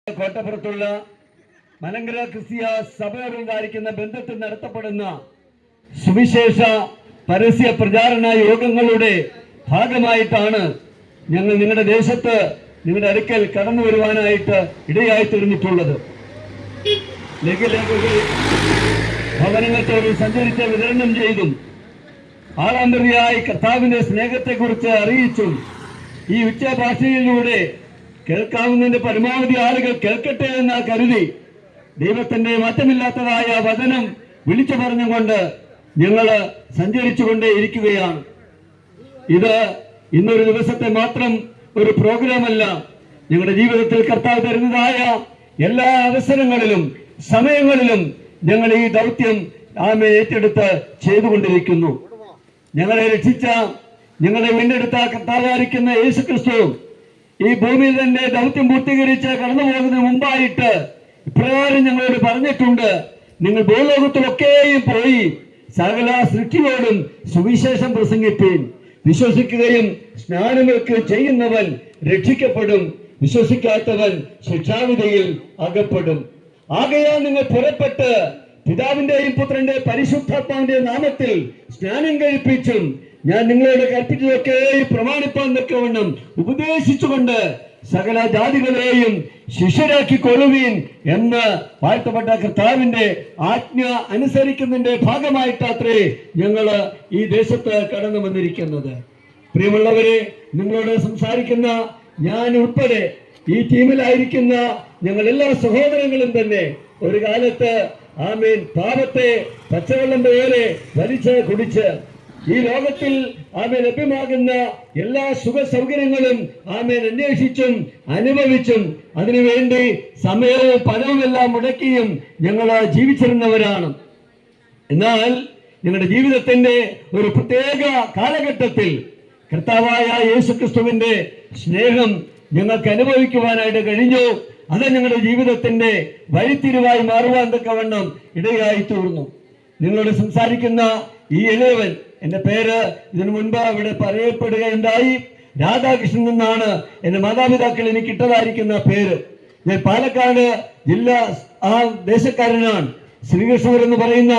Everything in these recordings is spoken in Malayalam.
കോട്ടപ്പുറത്തുള്ള മലങ്കര ക്രിസ്തീയ സഭയോടുണ്ടായിരിക്കുന്ന ബന്ധത്തിൽ നടത്തപ്പെടുന്ന സുവിശേഷ പരസ്യ പ്രചാരണ യോഗങ്ങളുടെ ഭാഗമായിട്ടാണ് ഞങ്ങൾ നിങ്ങളുടെ ദേശത്ത് നിങ്ങളുടെ അടുക്കൽ കടന്നു വരുവാനായിട്ട് ഇടയായി തീർന്നിട്ടുള്ളത്. ഭവനങ്ങൾ സഞ്ചരിച്ച് വിതരണം ചെയ്തും ആളാന്തരിയായി കർത്താവിന്റെ സ്നേഹത്തെക്കുറിച്ച് അറിയിച്ചും ഈ ഉച്ചഭാഷയിലൂടെ കേൾക്കാവുന്നതിന്റെ പരമാവധി ആളുകൾ കേൾക്കട്ടെ എന്ന് കരുതി ദൈവത്തിന്റെ മാറ്റമില്ലാത്തതായ വചനം വിളിച്ചു പറഞ്ഞുകൊണ്ട് ഞങ്ങൾ സഞ്ചരിച്ചുകൊണ്ടേ ഇരിക്കുകയാണ്. ഇത് ഇന്നൊരു ദിവസത്തെ മാത്രം ഒരു പ്രോഗ്രാമല്ല. ഞങ്ങളുടെ ജീവിതത്തിൽ കർത്താവ് തരുന്നതായ എല്ലാ അവസരങ്ങളിലും സമയങ്ങളിലും ഞങ്ങൾ ഈ ദൗത്യം ഏറ്റെടുത്ത് ചെയ്തുകൊണ്ടിരിക്കുന്നു. ഞങ്ങളെ രക്ഷിച്ച, ഞങ്ങളെ വീണ്ടെടുത്ത കർത്താവായിരിക്കുന്ന യേശുക്രിസ്തു ഈ ഭൂമിയിൽ തന്നെ ദൗത്യം പൂർത്തീകരിച്ച് കടന്നു പോകുന്നതിന് മുമ്പായിട്ട് ഇപ്രകാരം ഞങ്ങളോട് പറഞ്ഞിട്ടുണ്ട്: നിങ്ങൾ ഭൂലോകത്തിലൊക്കെയും പോയി സകല സൃഷ്ടിയോടും സുവിശേഷം പ്രസംഗിപ്പീൻ. വിശ്വസിക്കുകയും സ്നാനങ്ങൾക്ക് ചെയ്യുന്നവൻ രക്ഷിക്കപ്പെടും, വിശ്വസിക്കാത്തവൻ ശിക്ഷാവിധിയിൽ അകപ്പെടും. ആകയാൽ നിങ്ങൾ പുറപ്പെട്ട് പിതാവിന്റെയും പുത്രന്റെ പരിശുദ്ധാത്മാവിന്റെ നാമത്തിൽ സ്നാനം കഴിപ്പിച്ചും ഞാൻ നിങ്ങളോട് കൽപ്പിച്ചതൊക്കെ പ്രമാണിപ്പാൻ നിൽക്കവണ്ണം ഉപദേശിച്ചുകൊണ്ട് സകല ജാതികളെയും ശിഷ്യരാക്കിക്കൊള്ളുവീൻ എന്ന് വാഴ്ത്തപ്പെട്ട കർത്താവിന്റെ ആജ്ഞ അനുസരിക്കുന്നതിന്റെ ഭാഗമായിട്ടത്രേ ഞങ്ങൾ ഈ ദേശത്ത് കടന്നു വന്നിരിക്കുന്നത്. പ്രിയമുള്ളവരെ, നിങ്ങളോട് സംസാരിക്കുന്ന ഞാൻ ഉൾപ്പെടെ ഈ ടീമിലായിരിക്കുന്ന ഞങ്ങൾ എല്ലാ സഹോദരങ്ങളും തന്നെ ഒരു കാലത്ത് പാപത്തെ പച്ചവെള്ളം പോലെ വലിച്ച് കുടിച്ച് ഈ ലോകത്തിൽ ലഭ്യമാകുന്ന എല്ലാ സുഖ സൗകര്യങ്ങളും അന്വേഷിച്ചും അനുഭവിച്ചും അതിനുവേണ്ടി സമയവും പണവും എല്ലാം മുടക്കിയും ഞങ്ങൾ ജീവിച്ചിരുന്നവരാണ്. എന്നാൽ ഞങ്ങളുടെ ജീവിതത്തിന്റെ ഒരു പ്രത്യേക കാലഘട്ടത്തിൽ കർത്താവായ യേശുക്രിസ്തുവിന്റെ സ്നേഹം ഞങ്ങൾക്ക് അനുഭവിക്കുവാനായിട്ട് കഴിഞ്ഞു. അത് ഞങ്ങളുടെ ജീവിതത്തിന്റെ വഴിത്തിരിവായി മാറുവാൻ തക്കവണ്ണം ഇടയായി തീർന്നു. നിങ്ങളോട് സംസാരിക്കുന്ന ഈ ഇളയവൻ, എന്റെ പേര് ഇതിനു മുൻപ് ഇവിടെ പറയപ്പെടുകയുണ്ടായി. രാധാകൃഷ്ണൻ എന്നാണ് എന്റെ മാതാപിതാക്കൾ എനിക്ക് ഇട്ടതായിരിക്കുന്ന പേര്. ഞാൻ പാലക്കാട് ജില്ല ദേശക്കാരനാണ്. ശ്രീകൃഷ്ണപുരം എന്ന് പറയുന്ന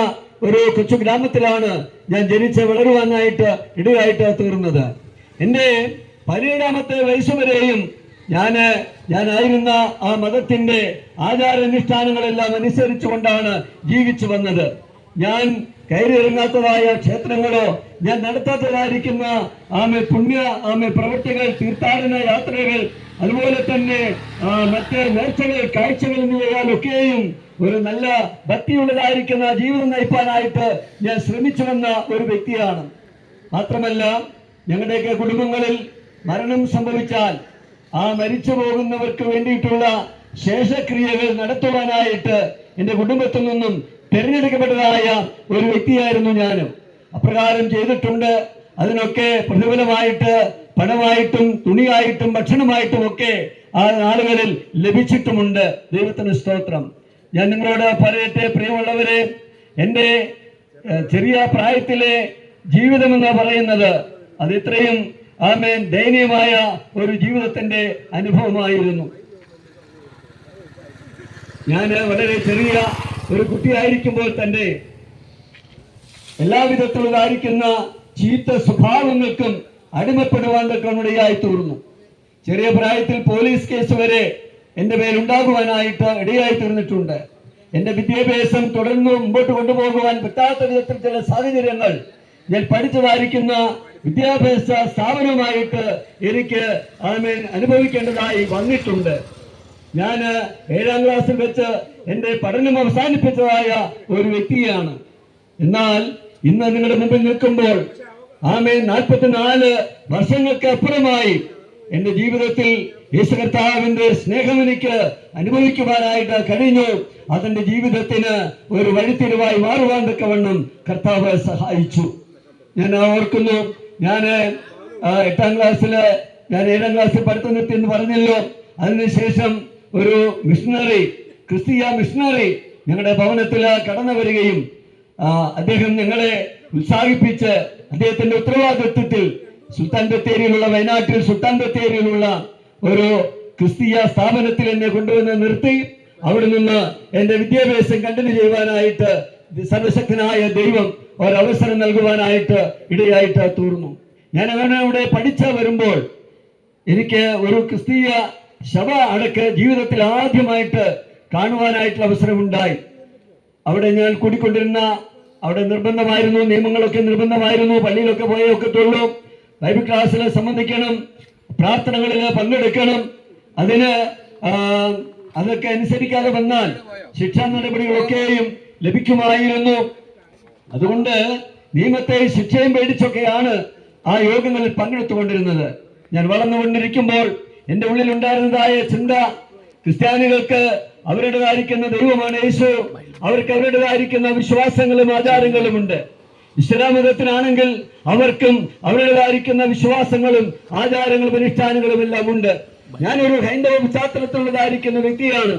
ഒരു കൊച്ചു ഗ്രാമത്തിലാണ് ഞാൻ ജനിച്ച് വളരുവാനായിട്ട് ഇടയായിട്ട് തീർന്നത്. എന്റെ 17ാമത്തെ വയസ്സ് വരെയും ഞാനായിരുന്ന ആ മതത്തിന്റെ ആചാരാനുഷ്ഠാനങ്ങളെല്ലാം അനുസരിച്ചുകൊണ്ടാണ് ജീവിച്ചു വന്നത്. ഞാൻ കയറിയിറങ്ങാത്തതായ ക്ഷേത്രങ്ങളോ ഞാൻ നടത്താത്തതായിരിക്കുന്ന പുണ്യ പ്രവൃത്തികൾ, തീർത്ഥാടന യാത്രകൾ, അതുപോലെ തന്നെ മറ്റ് നേർച്ചകൾ, കാഴ്ചകൾ എന്നിവയൊക്കെയും ഒരു നല്ല ഭക്തിയുള്ളതായിരിക്കുന്ന ജീവിതം നയിപ്പാനായിട്ട് ഞാൻ ശ്രമിച്ചു വന്ന ഒരു വ്യക്തിയാണ്. മാത്രമല്ല, ഞങ്ങളുടെയൊക്കെ കുടുംബങ്ങളിൽ മരണം സംഭവിച്ചാൽ മരിച്ചു പോകുന്നവർക്ക് വേണ്ടിയിട്ടുള്ള ശേഷക്രിയകൾ നടത്തുവാനായിട്ട് എന്റെ കുടുംബത്തിൽ നിന്നും തിരഞ്ഞെടുക്കപ്പെട്ടതായ ഒരു വ്യക്തിയായിരുന്നു ഞാനും. അപ്രകാരം ചെയ്തിട്ടുണ്ട്. അതിനൊക്കെ പ്രതിഫലമായിട്ട് പണമായിട്ടും തുണിയായിട്ടും ഭക്ഷണമായിട്ടും ഒക്കെ ആ നാളുകളിൽ ലഭിച്ചിട്ടുമുണ്ട്. ദൈവത്തിന് സ്തോത്രം. ഞാൻ നിങ്ങളോട് പറയട്ടെ, പ്രിയമുള്ളവരെ, എൻ്റെ ചെറിയ പ്രായത്തിലെ ജീവിതമെന്ന് പറയുന്നത് അത് ഇത്രയും ദയനീയമായ ഒരു ജീവിതത്തിന്റെ അനുഭവമായിരുന്നു. ഞാൻ വളരെ ചെറിയ ഒരു കുട്ടിയായിരിക്കുമ്പോൾ തന്നെ എല്ലാവിധത്തിലുള്ളതായിരിക്കുന്ന ചീത്ത സ്വഭാവങ്ങൾക്കും അടിമപ്പെടുവാൻ ഇടയായി തീർന്നു. ചെറിയ പ്രായത്തിൽ പോലീസ് കേസ് വരെ എന്റെ പേരുണ്ടാകുവാനായിട്ട് ഇടയായി തീർന്നിട്ടുണ്ട്. എന്റെ വിദ്യാഭ്യാസം തുടർന്ന് മുമ്പോട്ട് കൊണ്ടുപോകുവാൻ പറ്റാത്ത വിധത്തിൽ ചില സാഹചര്യങ്ങൾ ഞാൻ പഠിച്ചതായിരിക്കുന്ന വിദ്യാഭ്യാസ സ്ഥാപനമായിട്ട് എനിക്ക് അനുഭവിക്കേണ്ടതായി വന്നിട്ടുണ്ട്. ഞാൻ 7ാം ക്ലാസ്സിൽ വെച്ച് എന്റെ പഠനം അവസാനിപ്പിച്ചതായ ഒരു വ്യക്തിയാണ്. എന്നാൽ ഇന്ന് നിങ്ങളുടെ മുമ്പിൽ നിൽക്കുമ്പോൾ 44 വർഷങ്ങൾക്ക് അപ്പുറമായി എന്റെ ജീവിതത്തിൽ യേശു കർത്താവിന്റെ സ്നേഹം എനിക്ക് അനുഭവിക്കുവാനായിട്ട് കഴിഞ്ഞു. അതെന്റെ ജീവിതത്തിന് ഒരു വഴിത്തിരിവായി മാറുവാൻ തക്കവണ്ണം കർത്താവ് സഹായിച്ചു. ഞാൻ ഓർക്കുന്നു, ഞാൻ 8ാം ക്ലാസ്സിൽ 7ാം ക്ലാസ്സിൽ പഠിത്തം നിർത്തി എന്ന് പറഞ്ഞല്ലോ. അതിനുശേഷം ഒരു മിഷണറി, ക്രിസ്തീയ മിഷണറി ഞങ്ങളുടെ ഭവനത്തിൽ കടന്നു വരികയും അദ്ദേഹം ഞങ്ങളെ ഉത്സാഹിപ്പിച്ച് അദ്ദേഹത്തിന്റെ ഉത്തരവാദിത്വത്തിൽ സുൽത്താൻ ബത്തേരിയിലുള്ള, വയനാട്ടിൽ സുൽത്താൻ ബത്തേരിയിലുള്ള ഒരു ക്രിസ്തീയ സ്ഥാപനത്തിൽ എന്നെ കൊണ്ടുവന്ന് നിർത്തി അവിടെ നിന്ന് എന്റെ വിദ്യാഭ്യാസം കണ്ടിന്യൂ ചെയ്യുവാനായിട്ട് സർവശക്തനായ ദൈവം ഒരവസരം നൽകുവാനായിട്ട് ഇടയായിട്ട് തീർന്നു. ഞാൻ അങ്ങനെ അവിടെ പഠിച്ചു വരുമ്പോൾ എനിക്ക് ഒരു ക്രിസ്തീയ ശവ അടക്ക് ജീവിതത്തിൽ ആദ്യമായിട്ട് കാണുവാനായിട്ടുള്ള അവസരമുണ്ടായി. അവിടെ ഞാൻ കൂടിക്കൊണ്ടിരുന്ന അവിടെ നിർബന്ധമായിരുന്നു, നിയമങ്ങളൊക്കെ നിർബന്ധമായിരുന്നു. പള്ളിയിലൊക്കെ പോയേ ഒക്കത്തുള്ളൂ. ബൈബിൾ ക്ലാസ്സിൽ സംബന്ധിക്കണം, പ്രാർത്ഥനകളിൽ പങ്കെടുക്കണം. അതൊക്കെ അനുസരിക്കാതെ വന്നാൽ ശിക്ഷാ നടപടികളൊക്കെയും ലഭിക്കുമായിരുന്നു. അതുകൊണ്ട് നിയമത്തെ ശിക്ഷയും പേടിച്ചൊക്കെയാണ് ആ യോഗങ്ങളിൽ പങ്കെടുത്തുകൊണ്ടിരുന്നത്. ഞാൻ വളർന്നുകൊണ്ടിരിക്കുമ്പോൾ എൻ്റെ ഉള്ളിൽ ഉണ്ടായിരുന്നതായ ചിന്ത, ക്രിസ്ത്യാനികൾക്ക് അവരുടേതായിരിക്കുന്ന ദൈവമാണ് യേശു, അവർക്ക് അവരുടേതായിരിക്കുന്ന വിശ്വാസങ്ങളും ആചാരങ്ങളുമുണ്ട്. ഇസ്ലാം മതത്തിനാണെങ്കിൽ അവർക്കും അവരുടേതായിരിക്കുന്ന വിശ്വാസങ്ങളും ആചാരങ്ങളും അനുഷ്ഠാനങ്ങളും എല്ലാം ഉണ്ട്. ഞാനൊരു ഹൈന്ദവ പശ്ചാത്തലത്തിലുള്ളതായിരിക്കുന്ന വ്യക്തിയാണ്.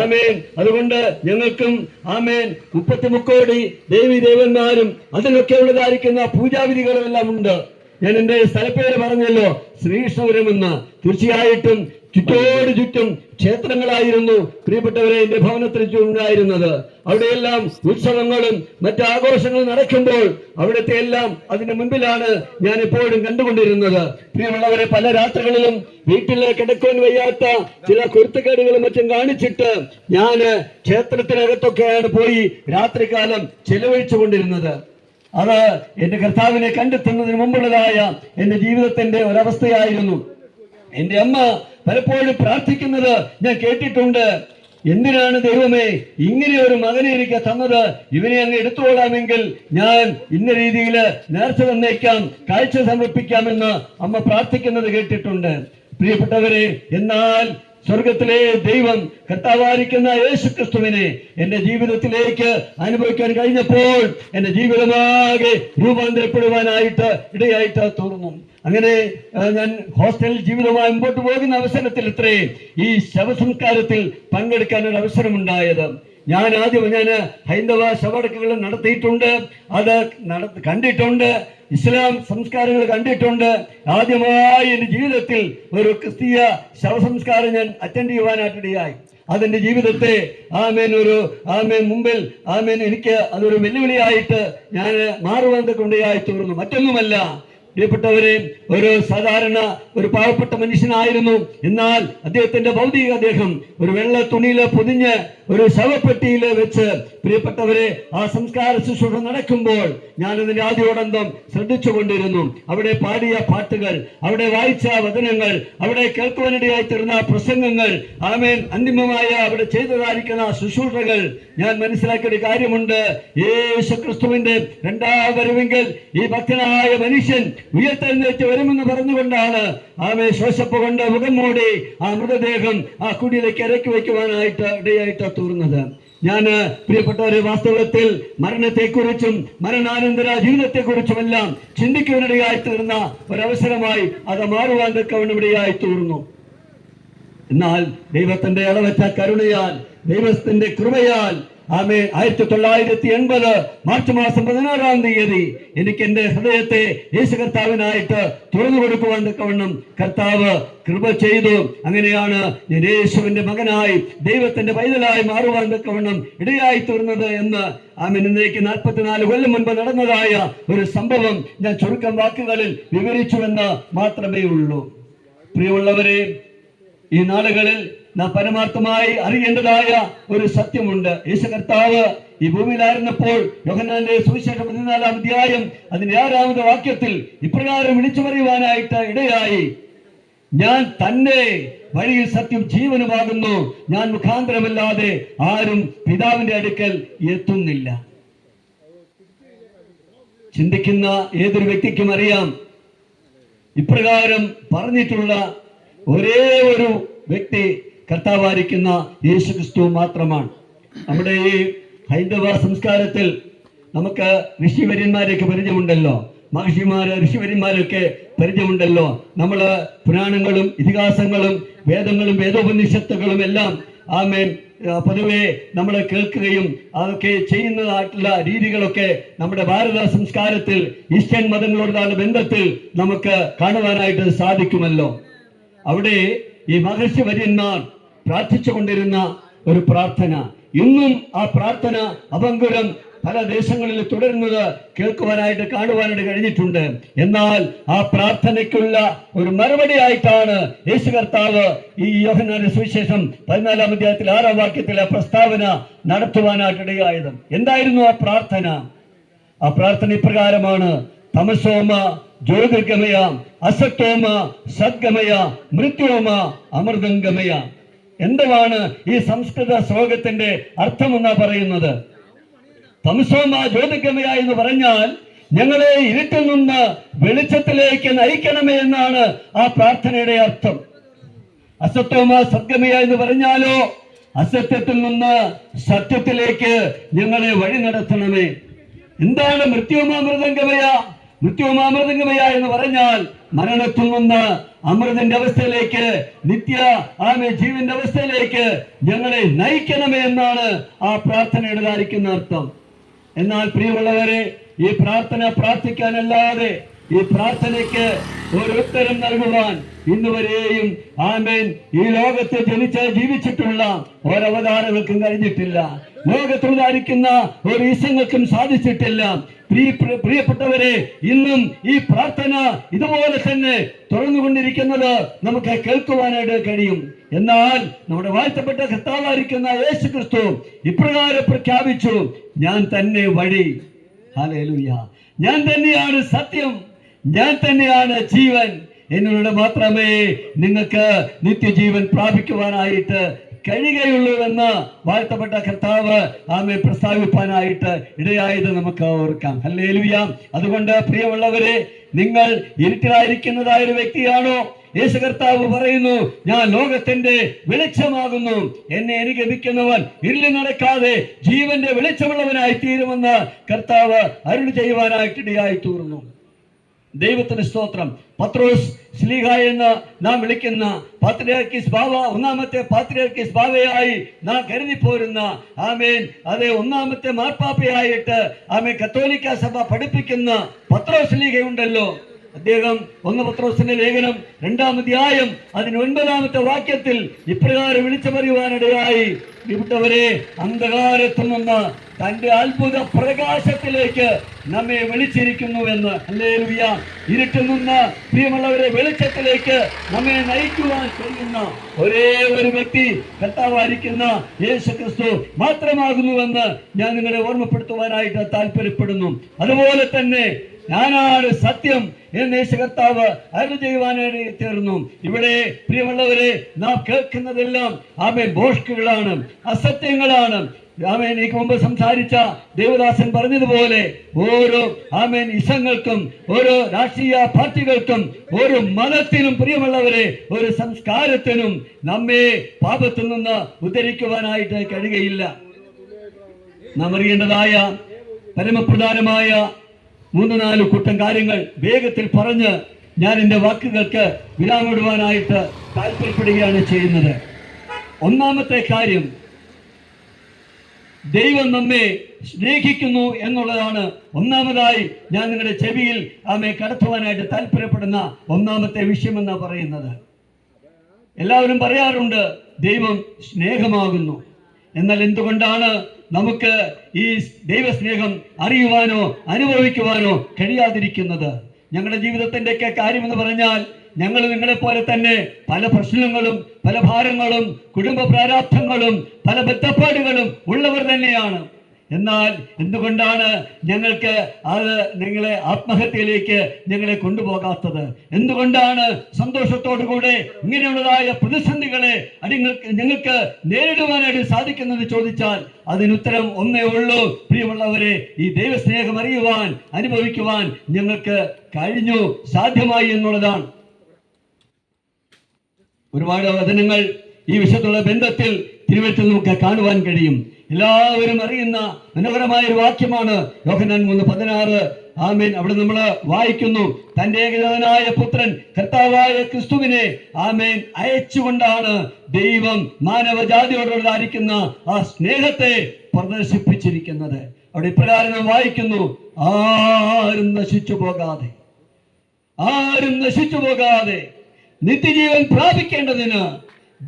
ആമേൻ. അതുകൊണ്ട് ഞങ്ങൾക്കും ആമേൻ 33 ദേവി ദേവന്മാരും അതിലൊക്കെ ഉള്ളതായിരിക്കുന്ന പൂജാവിധികളും എല്ലാം ഉണ്ട്. ഞാൻ എന്റെ സ്ഥലപ്പേര് പറഞ്ഞല്ലോ, ശ്രീകൃഷ്ണപുരം എന്ന്. തീർച്ചയായിട്ടും ചുറ്റോട് ചുറ്റും ക്ഷേത്രങ്ങളായിരുന്നു പ്രിയപ്പെട്ടവരെ എന്റെ ഭവനത്തിൽ ഉണ്ടായിരുന്നത്. അവിടെയെല്ലാം ഉത്സവങ്ങളും മറ്റാഘോഷങ്ങളും നടക്കുമ്പോൾ അവിടുത്തെ എല്ലാം അതിന്റെ മുൻപിലാണ് ഞാൻ എപ്പോഴും കണ്ടുകൊണ്ടിരുന്നത്. പ്രിയമുള്ളവരെ, പല രാത്രികളിലും വീട്ടിൽ കിടക്കുവാൻ വയ്യാത്ത ചില കുരുത്തക്കേടുകളും മറ്റും കാണിച്ചിട്ട് ഞാൻ ക്ഷേത്രത്തിനകത്തൊക്കെയാണ് പോയി രാത്രികാലം ചെലവഴിച്ചു കൊണ്ടിരുന്നത്. അത് എന്റെ കർത്താവിനെ കണ്ടെത്തുന്നതിന് മുമ്പുള്ളതായ എന്റെ ജീവിതത്തിന്റെ ഒരവസ്ഥയായിരുന്നു. എന്റെ അമ്മ പലപ്പോഴും പ്രാർത്ഥിക്കുന്നത് ഞാൻ കേട്ടിട്ടുണ്ട്. എന്തിനാണ് ദൈവമേ ഇങ്ങനെ ഒരു മകനെ എനിക്ക് തന്നത്? ഇവനെ അങ്ങ് എടുത്തുകൊള്ളാമെങ്കിൽ ഞാൻ ഇന്ന രീതിയിൽ നേർച്ച തന്നേക്കാം, കാഴ്ച സമർപ്പിക്കാമെന്ന് അമ്മ പ്രാർത്ഥിക്കുന്നത് കേട്ടിട്ടുണ്ട്. പ്രിയപ്പെട്ടവരെ, എന്നാൽ സ്വർഗത്തിലെ ദൈവം കർത്താവായിരിക്കുന്ന യേശു ക്രിസ്തുവിനെ എന്റെ ജീവിതത്തിലേക്ക് അനുഭവിക്കാൻ കഴിഞ്ഞപ്പോൾ എന്റെ ജീവിതമാകെ രൂപാന്തരപ്പെടുവാനായിട്ട് ഇടയായിട്ട് തീർന്നു. അങ്ങനെ ഞാൻ ഹോസ്റ്റൽ ജീവിതമായി മുമ്പോട്ട് പോകുന്ന അവസരത്തിൽ ഈ ശവസംസ്കാരത്തിൽ പങ്കെടുക്കാൻ ഒരു അവസരമുണ്ടായത്. ഞാൻ ഹൈന്ദവ ശവടക്കുകൾ നടത്തിയിട്ടുണ്ട്, അത് കണ്ടിട്ടുണ്ട്, ഇസ്ലാം സംസ്കാരങ്ങൾ കണ്ടിട്ടുണ്ട്. ആദ്യമായി എന്റെ ജീവിതത്തിൽ ഒരു ക്രിസ്തീയ ശവസംസ്കാരം ഞാൻ അറ്റൻഡ് ചെയ്യുവാനായിട്ടിടയായി. അതെന്റെ ജീവിതത്തെ മുമ്പിൽ എനിക്ക് അതൊരു വെല്ലുവിളിയായിട്ട് ഞാൻ മാറുവാൻ കൊണ്ടയായി തീർന്നു. മറ്റൊന്നുമല്ല, പ്രിയപ്പെട്ടവരെ, ഒരു സാധാരണ ഒരു പാവപ്പെട്ട മനുഷ്യനായിരുന്നു. എന്നാൽ അദ്ദേഹത്തിന്റെ ഭൗതിക ദേഹം ഒരു വെള്ള തുണിയില് പൊതിഞ്ഞ് ഒരു ശവപ്പെട്ടിയിൽ വെച്ച് പ്രിയപ്പെട്ടവരെ ആ സംസ്കാര ശുശ്രൂഷ നടക്കുമ്പോൾ ഞാൻ അതിന്റെ ആദ്യോടന്തം ശ്രദ്ധിച്ചു കൊണ്ടിരുന്നു. അവിടെ പാടിയ പാട്ടുകൾ, അവിടെ വായിച്ച വചനങ്ങൾ, അവിടെ കേൾക്കുവാനിടയായി തീർന്ന പ്രസംഗങ്ങൾ, അന്തിമമായ അവിടെ ചെയ്തതായിരിക്കുന്ന ശുശ്രൂഷകൾ ഞാൻ മനസ്സിലാക്കിയ കാര്യമുണ്ട്. യേശു ക്രിസ്തുവിന്റെ രണ്ടാം വരവെങ്കിൽ ഈ ഭക്തനായ മനുഷ്യൻ ഉയർത്തെഴുന്നേറ്റ് വരുമെന്ന് പറഞ്ഞുകൊണ്ടാണ് ശ്വാസപ്പ് കൊണ്ട് മുഖം മൂടി ആ മൃതദേഹം ആ കുടിയിലേക്ക് ഇറക്കി വയ്ക്കുവാനായിട്ട് ഇടയായിട്ട് തീർന്നത്. ഞാൻ പ്രിയപ്പെട്ടവരെ, വാസ്തവത്തിൽ മരണത്തെക്കുറിച്ചും മരണാനന്തര ജീവിതത്തെക്കുറിച്ചുമെല്ലാം ചിന്തിക്കുവാനിടയായി തീർന്ന ഒരവസരമായി അത് മാറുവാൻ തക്കവണ്ണം തീർന്നു. എന്നാൽ ദൈവത്തിന്റെ അളവറ്റ കരുണയാൽ, ദൈവത്തിന്റെ കൃപയാൽ 1980 മാർച്ച് മാസം 16-ാം തീയതി എനിക്ക് എന്റെ ഹൃദയത്തെ യേശു കർത്താവിനായിട്ട് തുറന്നു കൊടുക്കുവാൻ തക്കവണ്ണം കർത്താവ് കൃപ ചെയ്തു. അങ്ങനെയാണ് ഞാൻ യേശുവിന്റെ മകനായി ദൈവത്തിന്റെ പൈതലായി മാറുവാൻ തക്കവണ്ണം ഇടയായി തീർന്നത് എന്ന് ഇന്നേക്ക് 44 കൊല്ലം മുൻപ് നടന്നതായ ഒരു സംഭവം ഞാൻ ചുരുക്കം വാക്കുകളിൽ വിവരിച്ചുവെന്ന് മാത്രമേ ഉള്ളൂ. പ്രിയമുള്ളവരെ, ഈ നാളുകളിൽ നാം പരമാർത്ഥമായി അറിയേണ്ടതായ ഒരു സത്യമുണ്ട്. യേശു കർത്താവ് ഈ ഭൂമിയിലായിരുന്നപ്പോൾ യോഹന്നാന്റെ സുവിശേഷം 14-ാം അധ്യായം അതിന്റെ 6-ാമത്തെ വാക്യത്തിൽ ഇപ്രകാരം വിളിച്ചു പറയുവാനായിട്ട് ഇടയായി: ഞാൻ തന്നെ വഴിയിൽ സത്യം ജീവനുമാകുന്നു, ഞാൻ മുഖാന്തരമല്ലാതെ ആരും പിതാവിന്റെ അടുക്കൽ എത്തുന്നില്ല. ചിന്തിക്കുന്ന ഏതൊരു വ്യക്തിക്കും അറിയാം, ഇപ്രകാരം പറഞ്ഞിട്ടുള്ള ഒരേ ഒരു വ്യക്തി കർത്താവായിരിക്കുന്ന യേശു ക്രിസ്തു മാത്രമാണ്. നമ്മുടെ ഈ ഹൈന്ദവ സംസ്കാരത്തിൽ നമുക്ക് ഋഷിവര്യന്മാരെയൊക്കെ പരിചയമുണ്ടല്ലോ, ഋഷിവര്യന്മാരൊക്കെ പരിചയമുണ്ടല്ലോ. നമ്മള് പുരാണങ്ങളും ഇതിഹാസങ്ങളും വേദങ്ങളും വേദോപനിഷത്തുകളും എല്ലാം പൊതുവെ നമ്മൾ കേൾക്കുകയും അതൊക്കെ ചെയ്യുന്നതായിട്ടുള്ള രീതികളൊക്കെ നമ്മുടെ ഭാരത സംസ്കാരത്തിൽ ഈസ്റ്റേൺ മതങ്ങളോടുള്ള ബന്ധത്തിൽ നമുക്ക് കാണുവാനായിട്ട് സാധിക്കുമല്ലോ. അവിടെ ഈ മഹർഷി വര്യന്മാർ പ്രാർത്ഥിച്ചു കൊണ്ടിരുന്ന ഒരു പ്രാർത്ഥന. ഇന്നും ആ പ്രാർത്ഥന അപങ്കുരം പല ദേശങ്ങളിൽ തുടരുന്നത് കേൾക്കുവാനായിട്ട് കാണുവാനായിട്ട് കഴിഞ്ഞിട്ടുണ്ട്. എന്നാൽ ആ പ്രാർത്ഥനയ്ക്കുള്ള ഒരു മറുപടി ആയിട്ടാണ് യേശു കർത്താവ് ഈ യോഹന്നാന്റെ സുവിശേഷം 14-ാം അധ്യായത്തിൽ 6-ാം വാക്യത്തിലെ പ്രസ്താവന നടത്തുവാനായിട്ടിടയായത്. എന്തായിരുന്നു ആ പ്രാർത്ഥന? ആ പ്രാർത്ഥന ഇപ്രകാരമാണ്: തമസോമ ജ്യോതിർഗമയ, അസത്തോമ സദ്ഗമയ, മൃത്യോമ അമൃതംഗമയ. എന്താണ് ഈ സംസ്കൃത ശ്ലോകത്തിന്റെ അർത്ഥമെന്നാ പറയുന്നത്? തമസോമ ജ്യോതിർഗമയ എന്ന് പറഞ്ഞാൽ ഞങ്ങളെ ഇരുട്ടിൽ നിന്ന് വെളിച്ചത്തിലേക്ക് നയിക്കണമേ എന്നാണ് ആ പ്രാർത്ഥനയുടെ അർത്ഥം. അസത്തോമ സദ്ഗമയ എന്ന് പറഞ്ഞാലോ, അസത്യത്തിൽ നിന്ന് സത്യത്തിലേക്ക് ഞങ്ങളെ വഴി നടത്തണമേ. എന്താണ് മൃത്യോമാമൃതംഗമയ? മൃത്യോമാമൃതംഗമയ എന്ന് പറഞ്ഞാൽ മരണത്തിൽ നിന്ന് അമൃതന്റെ അവസ്ഥയിലേക്ക്, ജീവന്റെ അവസ്ഥയിലേക്ക് ഞങ്ങളെ നയിക്കണമേ എന്നാണ് ആ പ്രാർത്ഥനയുടെ ധാരിക്കുന്ന അർത്ഥം. എന്നാൽ പ്രിയമുള്ളവരെ, ഈ പ്രാർത്ഥന പ്രാർത്ഥിക്കാനല്ലാതെ ഈ പ്രാർത്ഥനയ്ക്ക് ഒരു ഉത്തരം നൽകുവാൻ ഇന്നുവരെയും ഈ ലോകത്ത് ജീവിച്ചിട്ടുള്ള ഒരവതാരങ്ങൾക്കും കഴിഞ്ഞിട്ടില്ല. ലോകത്തുള്ളതായിരിക്കുന്ന ഒരു ഈശങ്ങൾക്കും സാധിച്ചിട്ടില്ല. പ്രിയപ്പെട്ടവരെ, ഇന്നും ഈ പ്രാർത്ഥന ഇതുപോലെ തന്നെ തുറന്നുകൊണ്ടിരിക്കുന്നത് നമുക്ക് കേൾക്കുവാനായിട്ട് കഴിയും. എന്നാൽ നമ്മുടെ വാഴ്ത്തപ്പെട്ട കർത്താവായിരിക്കുന്ന യേശു ക്രിസ്തു ഇപ്രകാരം പ്രഖ്യാപിച്ചു: ഞാൻ തന്നെ വഴി, ഹല്ലേലൂയ, ഞാൻ തന്നെയാണ് സത്യം, ഞാൻ തന്നെയാണ് ജീവൻ. എന്നിലൂടെ മാത്രമേ നിങ്ങൾക്ക് നിത്യജീവൻ പ്രാപിക്കുവാനായിട്ട് കഴിയുകയുള്ളൂ എന്ന് വാഴ്ത്തപ്പെട്ട കർത്താവ് പ്രസ്താവിപ്പാനായിട്ട് ഇടയായത് നമുക്ക് ഓർക്കാം. ഹല്ലേലൂയ. അതുകൊണ്ട് പ്രിയമുള്ളവരെ, നിങ്ങൾ ഇരുട്ടിലായിരിക്കുന്നതായ ഒരു വ്യക്തിയാണോ? യേശു കർത്താവ് പറയുന്നു: ഞാൻ ലോകത്തിന്റെ വെളിച്ചമാകുന്നു, എന്നെ അനുഗമിക്കുന്നവൻ ഇരുളിൽ നടക്കാതെ ജീവന്റെ വെളിച്ചമുള്ളവനായി തീരുമെന്ന് കർത്താവ് അരുളി ചെയ്യുവാനായിട്ട് ഇടയായി തീർന്നു. ദൈവത്തിന് സ്തോത്രം. പത്രോസ് ശ്ലീഹ എന്ന് നാം വിളിക്കുന്ന പാത്രിയാർക്കീസ് ബാവ, ഒന്നാമത്തെ പാത്രിയാർക്കീസ് ബാവയായി നാം കരുതി പോരുന്ന അതേ ഒന്നാമത്തെ മാർപ്പാപ്പയായിട്ട് കത്തോലിക്ക സഭ പഠിപ്പിക്കുന്ന പത്രോസ് ശ്ലീഹയുണ്ടല്ലോ, അദ്ദേഹം 1 പത്രോസിന്റെ ലേഖനം 2-ാം അധ്യായം 9-ാമത്തെ വാക്യത്തിൽ ഇപ്രകാരം വിളിച്ചു പറയുവാനിടയായി: പ്രിയപ്പെട്ടവരെ, അന്ധകാരത്തിൽ നിന്ന് തന്റെ അത്ഭുത പ്രകാശത്തിലേക്ക് നമ്മെ വിളിച്ചിരിക്കുന്നുവെന്ന്. ഹല്ലേലൂയ. ഇരുട്ടിൽ നിന്ന് പ്രിയമുള്ളവരെ വെളിച്ചത്തിലേക്ക് നമ്മെ നയിക്കുവാൻ കഴിയുന്ന ഒരേ ഒരു വ്യക്തി കർത്താവായിരിക്കുന്ന യേശു ക്രിസ്തു മാത്രമാകുന്നുവെന്ന് ഞാൻ നിങ്ങളെ ഓർമ്മപ്പെടുത്തുവാനായിട്ട് താല്പര്യപ്പെടുന്നു. അതുപോലെ തന്നെ ഞാനാണ് സത്യം എന്ന് യേശു കർത്താവ് അരുളി ചെയ്യുവാനായി തീർന്നു. ഇവിടെ പ്രിയമുള്ളവരെ, നാം കേൾക്കുന്നതെല്ലാം ഭോഷ്കുകളാണ്, അസത്യങ്ങളാണ്. എനിക്ക് മുമ്പ് സംസാരിച്ച ദേവദാസൻ പറഞ്ഞതുപോലെ ഓരോ ഇസങ്ങൾക്കും, ഓരോ രാഷ്ട്രീയ പാർട്ടികൾക്കും, ഓരോ മതത്തിനും പ്രിയമുള്ളവരെ, ഒരു സംസ്കാരത്തിനും നമ്മെ പാപത്തിൽ നിന്ന് ഉദ്ധരിക്കുവാനായിട്ട് കഴിയുകയില്ല. നാം അറിയേണ്ടതായ പരമപ്രധാനമായ 3-4 കൂട്ടം കാര്യങ്ങൾ വേഗത്തിൽ പറഞ്ഞ് ഞാൻ എൻ്റെ വാക്കുകൾക്ക് വിരാമിടുവാനായിട്ട് താല്പര്യപ്പെടുകയാണ് ചെയ്യുന്നത്. ഒന്നാമത്തെ കാര്യം, ദൈവം നമ്മെ സ്നേഹിക്കുന്നു എന്നുള്ളതാണ് ഒന്നാമതായി ഞാൻ നിങ്ങളുടെ ചെവിയിൽ കടത്തുവാനായിട്ട് താല്പര്യപ്പെടുന്ന ഒന്നാമത്തെ വിഷയമെന്നാണ് പറയുന്നത്. എല്ലാവരും പറയാറുണ്ട് ദൈവം സ്നേഹമാകുന്നു. എന്നാൽ എന്തുകൊണ്ടാണ് നമുക്ക് ഈ ദൈവസ്നേഹം അറിയുവാനോ അനുഭവിക്കുവാനോ കഴിയാതിരിക്കുന്നത്? ഞങ്ങളുടെ ജീവിതത്തിന്റെ ഒക്കെ കാര്യമെന്ന് പറഞ്ഞാൽ ഞങ്ങൾ നിങ്ങളെപ്പോലെ തന്നെ പല പ്രശ്നങ്ങളും, പല ഭാരങ്ങളും, കുടുംബ പ്രാരാബ്ധങ്ങളും, പല ബന്ധപ്പാടുകളും ഉള്ളവർ തന്നെയാണ്. എന്നാൽ എന്തുകൊണ്ടാണ് ഞങ്ങൾക്ക് അത് നിങ്ങളെ ആത്മഹത്യയിലേക്ക് ഞങ്ങളെ കൊണ്ടുപോകാത്തത്? എന്തുകൊണ്ടാണ് സന്തോഷത്തോടുകൂടെ ഇങ്ങനെയുള്ളതായ പ്രതിസന്ധികളെ ഞങ്ങൾക്ക് നേരിടുവാനായിട്ട് സാധിക്കുന്നത് ചോദിച്ചാൽ അതിനുത്തരം ഒന്നേ ഉള്ളൂ. പ്രിയമുള്ളവരെ, ഈ ദൈവസ്നേഹം അറിയുവാൻ, അനുഭവിക്കുവാൻ ഞങ്ങൾക്ക് കഴിഞ്ഞു, സാധ്യമായി എന്നുള്ളതാണ്. ഒരുപാട് വചനങ്ങൾ ഈ വിഷയത്തുള്ള ബന്ധത്തിൽ തിരുവഴുത്തിൽ നമുക്ക് കാണുവാൻ കഴിയും. എല്ലാവരും അറിയുന്ന മനോഹരമായ ഒരു വാക്യമാണ് യോഹന്നാൻ 3:16. അവിടെ നമ്മൾ വായിക്കുന്നു: തന്റെ ഏകജാതനായ പുത്രൻ കർത്താവായ ക്രിസ്തുവിനെ അയച്ചുകൊണ്ടാണ് ദൈവം മാനവജാതിയോടുള്ളതായിരിക്കുന്ന ആ സ്നേഹത്തെ പ്രദർശിപ്പിച്ചിരിക്കുന്നത്. അവിടെ ഇപ്രകാരം വായിക്കുന്നു: ആരും നശിച്ചു പോകാതെ നിത്യജീവൻ പ്രാപിക്കേണ്ടതിന്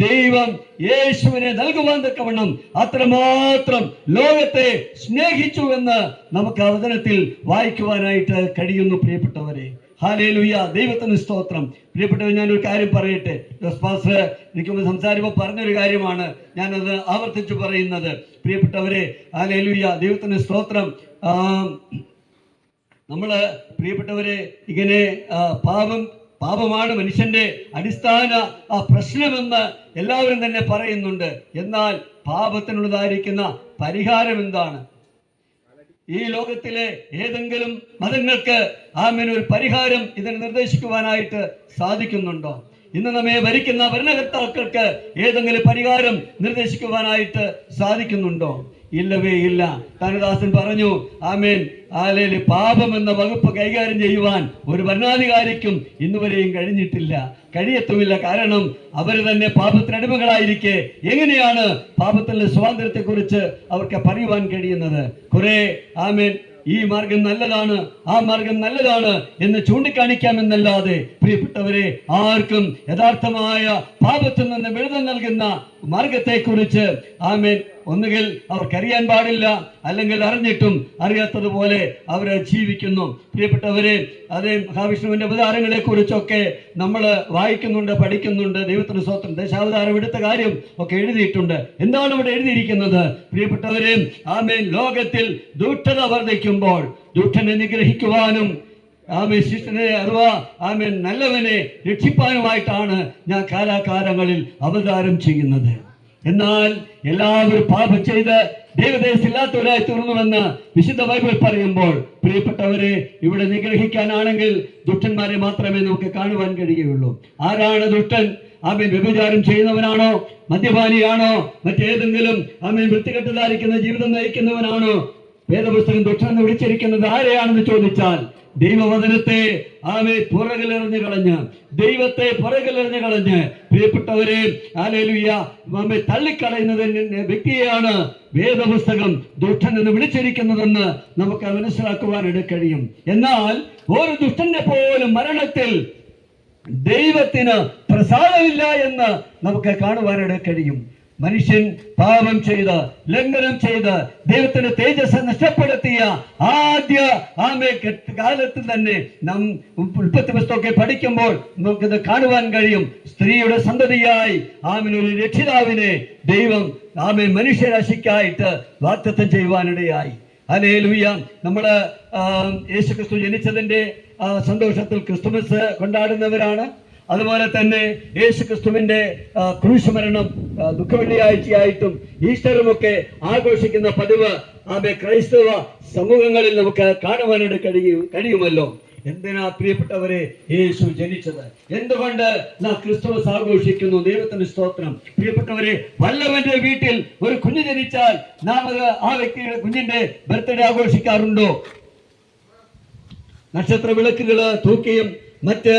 ദൈവം യേശുവിനെ നൽകുവാൻ തക്കവണ്ണം അത്രമാത്രം ലോകത്തെ സ്നേഹിച്ചു എന്ന് നമുക്ക് ആ വചനത്തിൽ വായിക്കുവാനായിട്ട് കഴിയുന്നു. പ്രിയപ്പെട്ടവരെ, ഹല്ലേലൂയ, ദൈവത്തിന് സ്തോത്രം. പ്രിയപ്പെട്ടവർ, ഞാനൊരു കാര്യം പറയട്ടെ. പാസ്റ്റർ എനിക്ക് സംസാരിക്കുമ്പോൾ പറഞ്ഞൊരു കാര്യമാണ്, ഞാനത് ആവർത്തിച്ചു പറയുന്നത്. പ്രിയപ്പെട്ടവരെ, ഹല്ലേലൂയ, ദൈവത്തിന് സ്തോത്രം. നമ്മള് പ്രിയപ്പെട്ടവരെ, ഇങ്ങനെ പാപമാണ് മനുഷ്യന്റെ അടിസ്ഥാന പ്രശ്നമെന്ന് എല്ലാവരും തന്നെ പറയുന്നുണ്ട്. എന്നാൽ പാപത്തിനുള്ളതായിരിക്കുന്ന പരിഹാരം എന്താണ്? ഈ ലോകത്തിലെ ഏതെങ്കിലും മതങ്ങൾക്ക് ഒരു പരിഹാരം ഇതിന് നിർദ്ദേശിക്കുവാനായിട്ട് സാധിക്കുന്നുണ്ടോ? ഇന്ന് നമ്മെ ഭരിക്കുന്ന ഭരണകർത്താക്കൾക്ക് ഏതെങ്കിലും പരിഹാരം നിർദ്ദേശിക്കുവാനായിട്ട് സാധിക്കുന്നുണ്ടോ? ഇല്ലവേ ഇല്ല. താനദാസൻ പറഞ്ഞു, ആമേൻ, ആലേല് പാപം എന്ന വകുപ്പ് കൈകാര്യം ചെയ്യുവാൻ ഒരു ഭരണാധികാരിക്കും ഇന്നുവരെയും കഴിഞ്ഞിട്ടില്ല, കഴിയത്തുമില്ല. കാരണം അവർ തന്നെ പാപത്തിനടിമകളായിരിക്കെ എങ്ങനെയാണ് പാപത്തിലെ സ്വാതന്ത്ര്യത്തെ കുറിച്ച് അവർക്ക് പറയുവാൻ കഴിയുന്നത്? കുറെ ആമേൻ ഈ മാർഗം നല്ലതാണ്, ആ മാർഗം നല്ലതാണ് എന്ന് ചൂണ്ടിക്കാണിക്കാമെന്നല്ലാതെ പ്രിയപ്പെട്ടവരെ, ആർക്കും യഥാർത്ഥമായ പാപത്തിൽ നിന്ന് വിടുതൽ നൽകുന്ന മാർഗത്തെക്കുറിച്ച് ആമേൻ ഒന്നുകിൽ അവർക്കറിയാൻ പാടില്ല, അല്ലെങ്കിൽ അറിഞ്ഞിട്ടും അറിയാത്തതുപോലെ അവർ ജീവിക്കുന്നു. പ്രിയപ്പെട്ടവരെ, അതേ മഹാവിഷ്ണുവിന്റെ അവതാരങ്ങളെ കുറിച്ചൊക്കെ നമ്മൾ വായിക്കുന്നുണ്ട്, പഠിക്കുന്നുണ്ട്. ദൈവത്തിന് സ്തോത്രം. ദശാവതാരം എടുത്ത കാര്യം ഒക്കെ എഴുതിയിട്ടുണ്ട്. എന്താണ് ഇവിടെ എഴുതിയിരിക്കുന്നത്? പ്രിയപ്പെട്ടവരെ, ആമേൻ, ലോകത്തിൽ ദുഷ്ടത വർദ്ധിക്കുമ്പോൾ ദുഷ്ടനെ നിഗ്രഹിക്കുവാനും ശിഷ്ടനെ അഥവാ നല്ലവനെ രക്ഷിപ്പാനുമായിട്ടാണ് ഞാൻ കാലാകാലങ്ങളിൽ അവതാരം ചെയ്യുന്നത്. എന്നാൽ എല്ലാവരും പാപം ചെയ്ത് ദൈവദേശമില്ലാത്തവരായി തീർന്നുവെന്ന് വിശുദ്ധ ബൈബിൾ പറയുമ്പോൾ പ്രിയപ്പെട്ടവരെ, ഇവിടെ നിഗ്രഹിക്കാനാണെങ്കിൽ ദുഷ്ടന്മാരെ മാത്രമേ നമുക്ക് കാണുവാൻ കഴിയുകയുള്ളൂ. ആരാണ് ദുഷ്ടൻ? വ്യഭിചാരം ചെയ്യുന്നവനാണോ? മദ്യപാനിയാണോ? മറ്റേതെങ്കിലും വൃത്തികെട്ടതായിരിക്കുന്ന ജീവിതം നയിക്കുന്നവനാണോ? വേദപുസ്തകം ദുഷ്ടൻ എന്ന് വിളിച്ചിരിക്കുന്നത് ആരെയാണെന്ന് ചോദിച്ചാൽ ദൈവവചനത്തെ പുറകിലെറിഞ്ഞു കളഞ്ഞ്, ദൈവത്തെ പുറകിലെറിഞ്ഞു കളഞ്ഞ് പ്രിയപ്പെട്ടവരെ ഹല്ലേലൂയ തള്ളിക്കളയുന്ന വ്യക്തിയെയാണ് വേദപുസ്തകം ദുഷ്ടൻ എന്ന് വിളിച്ചിരിക്കുന്നതെന്ന് നമുക്ക് മനസ്സിലാക്കുവാനായിട്ട് കഴിയും. എന്നാൽ ഒരു ദുഷ്ടന്റെ പോലും മരണത്തിൽ ദൈവത്തിന് പ്രസാദമില്ല എന്ന് നമുക്ക് കാണുവാനായിട്ട് കഴിയും. മനുഷ്യൻ പാപം ചെയ്ത്, ലംഘനം ചെയ്ത് ദൈവത്തിന്റെ തേജസ് നഷ്ടപ്പെടുത്തിയ ആദ്യ കാലത്തിൽ തന്നെ നാം ഉൽപ്പത്തി പുസ്തകമൊക്കെ പഠിക്കുമ്പോൾ നമുക്കിത് കാണുവാൻ കഴിയും. സ്ത്രീയുടെ സന്തതിയായി ഒരു രക്ഷിതാവിനെ ദൈവം മനുഷ്യരാശിക്കായിട്ട് വാഗ്ദത്തം ചെയ്യുവാനിടയായി. ഹല്ലേലൂയ. നമ്മള് യേശുക്രിസ്തു ജനിച്ചതിന്റെ സന്തോഷത്തിൽ ക്രിസ്തുമസ് കൊണ്ടാടുന്നവരാണ്. അതുപോലെ തന്നെ യേശുക്രിസ്തുവിന്റെ ക്രൂശുമരണം ദുഃഖവെള്ളിയാഴ്ചയായിട്ടും ഈസ്റ്ററുമൊക്കെ ആഘോഷിക്കുന്ന പതിവ് ക്രൈസ്തവ സമൂഹങ്ങളിൽ നമുക്ക് കാണുവാനായിട്ട് കഴിയുമല്ലോ. എന്തിനാ പ്രിയപ്പെട്ടവരെ യേശു ജനിച്ചത്? എന്തുകൊണ്ട് നാം ക്രിസ്തുമസ് ആഘോഷിക്കുന്നു? ദൈവത്തിന് സ്തോത്രം. പ്രിയപ്പെട്ടവരെ, വല്ലവന്റെ വീട്ടിൽ ഒരു കുഞ്ഞ് ജനിച്ചാൽ നാം ആ വ്യക്തിയുടെ കുഞ്ഞിന്റെ ബർത്ത്ഡേ ആഘോഷിക്കാറുണ്ടോ? നക്ഷത്ര വിളക്കുകള് തൂക്കിയും മറ്റ്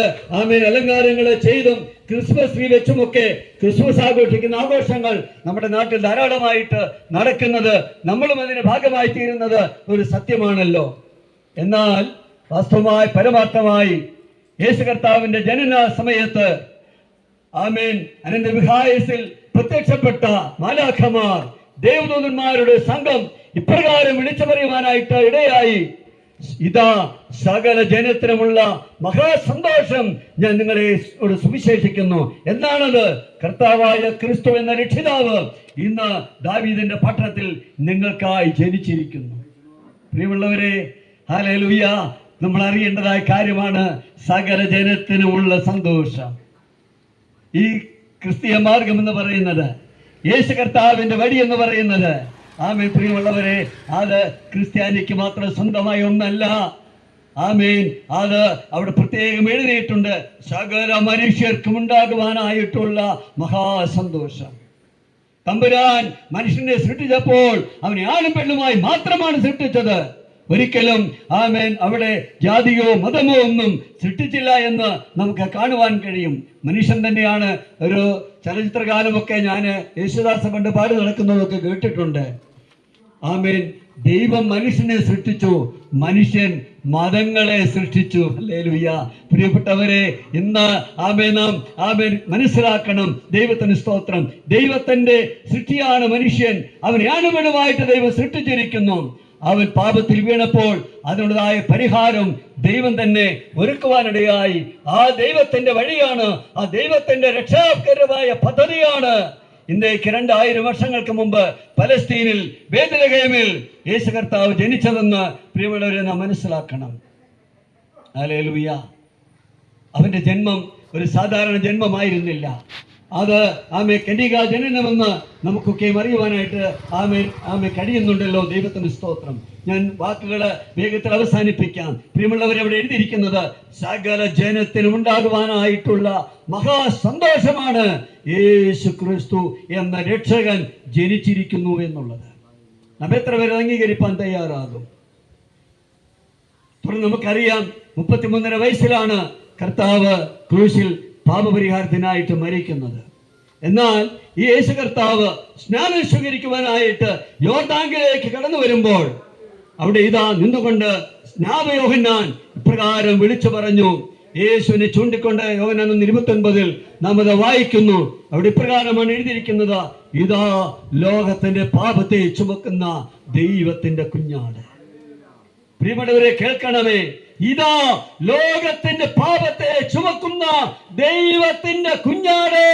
അലങ്കാരങ്ങള് ചെയ്തും ക്രിസ്മസ് ട്രീ വെച്ചുമൊക്കെ ക്രിസ്മസ് ആഘോഷിക്കുന്ന ആഘോഷങ്ങൾ നമ്മുടെ നാട്ടിൽ ധാരാളമായിട്ട് നടക്കുന്നത്, നമ്മളും അതിന്റെ ഭാഗമായി തീരുന്നത് ഒരു സത്യമാണല്ലോ. എന്നാൽ വാസ്തവമായി പരമാർത്ഥമായി യേശു കർത്താവിന്റെ ജനന സമയത്ത് അനന്തവിഹായസിൽ പ്രത്യക്ഷപ്പെട്ട മാലാഖമാർ, ദേവദൂതന്മാരുടെ സംഘം ഇപ്രകാരം വിളിച്ചു പറയുവാനായിട്ട് ഇടയായി: ഇതാ സകല ജനത്തിനുമുള്ള മഹാസന്തോഷം ഞാൻ നിങ്ങളെ സുവിശേഷിക്കുന്നു. എന്താണത്? കർത്താവായ ക്രിസ്തു എന്ന രക്ഷിതാവ് ഇന്ന് ദാവീദിന്റെ പട്ടണത്തിൽ നിങ്ങൾക്കായി ജനിച്ചിരിക്കുന്നു. പ്രിയമുള്ളവരെ, ഹല്ലേലൂയ, നമ്മൾ അറിയേണ്ടതായ കാര്യമാണ് സകല ജനത്തിനുമുള്ള സന്തോഷം. ഈ ക്രിസ്തീയ മാർഗം എന്ന് പറയുന്നത്, യേശു കർത്താവിന്റെ വഴി എന്ന് പറയുന്നത്, പ്രിയമുള്ളവരെ, അത് ക്രിസ്ത്യാനിക്ക് മാത്രം സ്വന്തമായ ഒന്നല്ല. അത് അവിടെ പ്രത്യേകം എഴുതിയിട്ടുണ്ട്: സകല മനുഷ്യർക്കും ഉണ്ടാകുവാനായിട്ടുള്ള മഹാസന്തോഷം. തമ്പുരാൻ മനുഷ്യനെ സൃഷ്ടിച്ചപ്പോൾ അവനെ ആണും പെണ്ണുമായി മാത്രമാണ് സൃഷ്ടിച്ചത്. ഒരിക്കലും അവിടെ ജാതിയോ മതമോ ഒന്നും സൃഷ്ടിച്ചില്ല എന്ന് നമുക്ക് കാണുവാൻ കഴിയും. മനുഷ്യൻ തന്നെയാണ്. ഒരു ചലച്ചിത്രകാലമൊക്കെ ഞാൻ യേശുദാസ് കൊണ്ട് പാടി നടക്കുന്നതൊക്കെ കേട്ടിട്ടുണ്ട്. ആമേൻ. ദൈവം മനുഷ്യനെ സൃഷ്ടിച്ചു, മനുഷ്യൻ മതങ്ങളെ സൃഷ്ടിച്ചു. ഹല്ലേലൂയ. പ്രിയപ്പെട്ടവരെ, ഇന്ന് നാം മനസ്സിലാക്കണം. ദൈവത്തിന് സ്തോത്രം. ദൈവത്തിന്റെ സൃഷ്ടിയാണ് മനുഷ്യൻ. അവൻ ആണുപെണ്ണുമായിട്ട് ദൈവം സൃഷ്ടിച്ചിരിക്കുന്നു. അവൻ പാപത്തിൽ വീണപ്പോൾ അതിനുള്ളതായ പരിഹാരം ദൈവം തന്നെ ഒരുക്കുവാനിടയായി. ആ ദൈവത്തിന്റെ വഴിയാണ്, ആ ദൈവത്തിന്റെ രക്ഷാകരമായ പദ്ധതിയാണ് ഇന്ത്യക്ക് 2000 വർഷങ്ങൾക്ക് മുമ്പ് പലസ്തീനിൽ ബേത്ലഹേമിൽ യേശു കർത്താവ് ജനിച്ചതെന്ന് പ്രിയമുള്ളവരെ നാം മനസ്സിലാക്കണം. ഹല്ലേലൂയ. അവന്റെ ജന്മം ഒരു സാധാരണ ജന്മമായിരുന്നില്ല. അത് കന്യകാ ജനനമെന്ന് നമുക്കൊക്കെ അറിയുവാനായിട്ട് കഴിയുന്നുണ്ടല്ലോ. ദൈവത്തിന് സ്തോത്രം. ഞാൻ വാക്കുകൾ വേഗത്തിൽ അവസാനിപ്പിക്കാം. പ്രിയമുള്ളവരെ, അവിടെ എഴുതിയിരിക്കുന്നത് സകല ജനത്തിനും ഉണ്ടാകുവാനായിട്ടുള്ള മഹാസന്തോഷമാണ് യേശു ക്രിസ്തു എന്ന രക്ഷകൻ ജനിച്ചിരിക്കുന്നു എന്നുള്ളത്. നാം എത്ര പേര് അംഗീകരിപ്പാൻ തയ്യാറാകും? തുടർന്ന് നമുക്കറിയാം, 33.5 വയസ്സിലാണ് കർത്താവ് ക്രൂശിൽ പാപപരിഹാരത്തിനായിട്ട് മരിക്കുന്നത്. എന്നാൽ ഈ യേശു കർത്താവ് സ്നാനം സ്വീകരിക്കുവാനായിട്ട് യോർദാനിലേക്ക് കടന്നു വരുമ്പോൾ അവിടെ ഇതാ നിന്നുകൊണ്ട് സ്നാപകയോഹന്നാൻ ഇപ്രകാരം വിളിച്ചു പറഞ്ഞു. യേശുവിനെ ചൂണ്ടിക്കൊണ്ട് യോഹന്നാൻ 29 നാം അത് വായിക്കുന്നു. അവിടെ ഇപ്രകാരമാണ് എഴുതിയിരിക്കുന്നത്: ഇതാ ലോകത്തിന്റെ പാപത്തെ ചുമക്കുന്ന ദൈവത്തിന്റെ കുഞ്ഞാട്. പ്രിയപ്പെട്ടവരെ, കേൾക്കണമേ. ഇതാ ലോകത്തിന്റെ പാപത്തെ ചുമക്കുന്ന ദൈവത്തിന്റെ കുഞ്ഞാട്.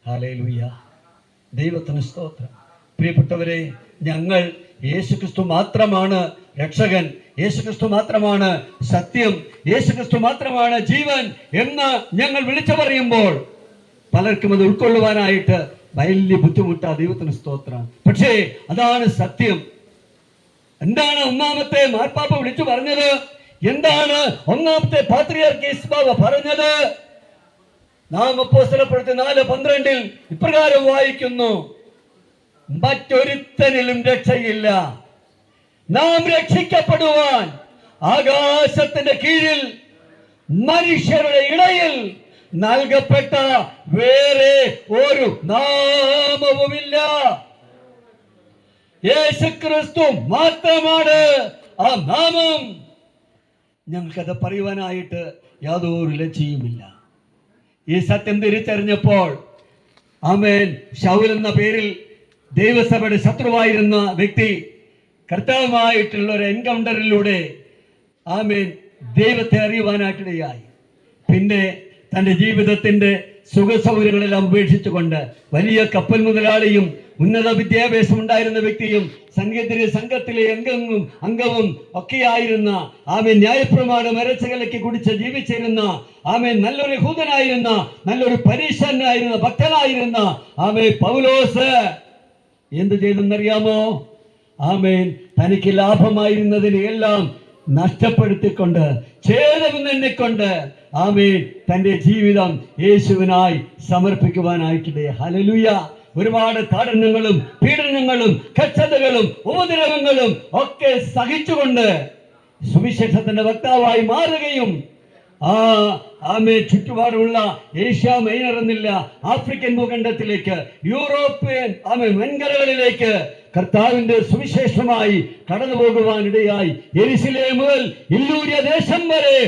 ഹല്ലേലൂയ. ദൈവത്തിന് സ്തോത്രം. പ്രിയപ്പെട്ടവരെ, ഞങ്ങൾ യേശുക്രിസ്തു മാത്രമാണ് രക്ഷകൻ, യേശുക്രിസ്തു മാത്രമാണ് സത്യം, യേശുക്രിസ്തു മാത്രമാണ് ജീവൻ എന്ന് ഞങ്ങൾ വിളിച്ചു പറയുമ്പോൾ പലർക്കും അത് ഉൾക്കൊള്ളുവാനായിട്ട് വലിയ ബുദ്ധിമുട്ടാണ്. ദൈവത്തിന് സ്തോത്രം. പക്ഷേ അതാണ് സത്യം. എന്താണ് ഒന്നാമത്തെ മാർപ്പാപ്പ വിളിച്ചു പറഞ്ഞത്? എന്താണ് ഒന്നാമത്തെ പാത്രിയാർക്കീസ് ബാവ പറഞ്ഞത്? നാം അപ്പോസ്തലപ്രവൃത്തി 4:12 ഇപ്രകാരം വായിക്കുന്നു: മറ്റൊരുത്തനിലും രക്ഷയില്ല. നാം രക്ഷിക്കപ്പെടുവാൻ ആകാശത്തിന്റെ കീഴിൽ മനുഷ്യരുടെ ഇടയിൽ നൽകപ്പെട്ട വേറെ ഒരു നാമവുമില്ല. യേശുക്രിസ്തു മാത്രമാണ് ആ നാമം. ഞങ്ങൾക്കത് പറയുവാനായിട്ട് യാതൊരു ലജ്ജയുമില്ല. ഈ സത്യം തിരിച്ചറിഞ്ഞപ്പോൾ ശൗൽ എന്ന പേരിൽ ദൈവസഭയുടെ ശത്രുവായിരുന്ന വ്യക്തി കർത്താവുമായിട്ടുള്ള ഒരു എൻകൗണ്ടറിലൂടെ ദൈവത്തെ അറിയുവാനായിട്ടിടയായി. പിന്നെ തൻ്റെ ജീവിതത്തിന്റെ സുഖസൗകര്യങ്ങളെല്ലാം ഉപേക്ഷിച്ചുകൊണ്ട് വലിയ കപ്പൽ മുതലാളിയും ഉന്നത വിദ്യാഭ്യാസം ഉണ്ടായിരുന്ന വ്യക്തിയും സംഘത്തിലെ അംഗവും ഒക്കെയായിരുന്ന ന്യായപ്രമാണം അരച്ചകലയ്ക്ക് കുടിച്ച് ജീവിച്ചിരുന്ന നല്ലൊരു യഹൂദനായിരുന്ന നല്ലൊരു പരീശനായിരുന്ന ഭക്തനായിരുന്ന പൗലോസ് എന്ത് ചെയ്തെന്നറിയാമോ? തനിക്ക് ലാഭമായിരുന്നതിനെ എല്ലാം നഷ്ടപ്പെടുത്തിക്കൊണ്ട് ഛേദമെന്നെക്കൊണ്ട് തന്റെ ജീവിതം യേശുവിനായി സമർപ്പിക്കുവാനായിട്ടിടേ. ഹല്ലേലൂയ. ഒരുപാട് താടനങ്ങളും പീഡനങ്ങളും കഷ്ടതകളും ഉപദ്രവങ്ങളും ഒക്കെ സഹിച്ചുകൊണ്ട് സുവിശേഷത്തിന്റെ വക്താവായി മാറുകയും ചുറ്റുപാടുമുള്ള ഏഷ്യ മൈനർ എന്നില്ല ആഫ്രിക്കൻ ഭൂഖണ്ഡത്തിലേക്ക്, യൂറോപ്യൻ വൻകരകളിലേക്ക് കർത്താവിന്റെ സുവിശേഷമായി കടന്നു പോകുവാനിടയായി. യെരുശലേം മുതൽ ഇല്ലൂര്യ ദേശം വരെ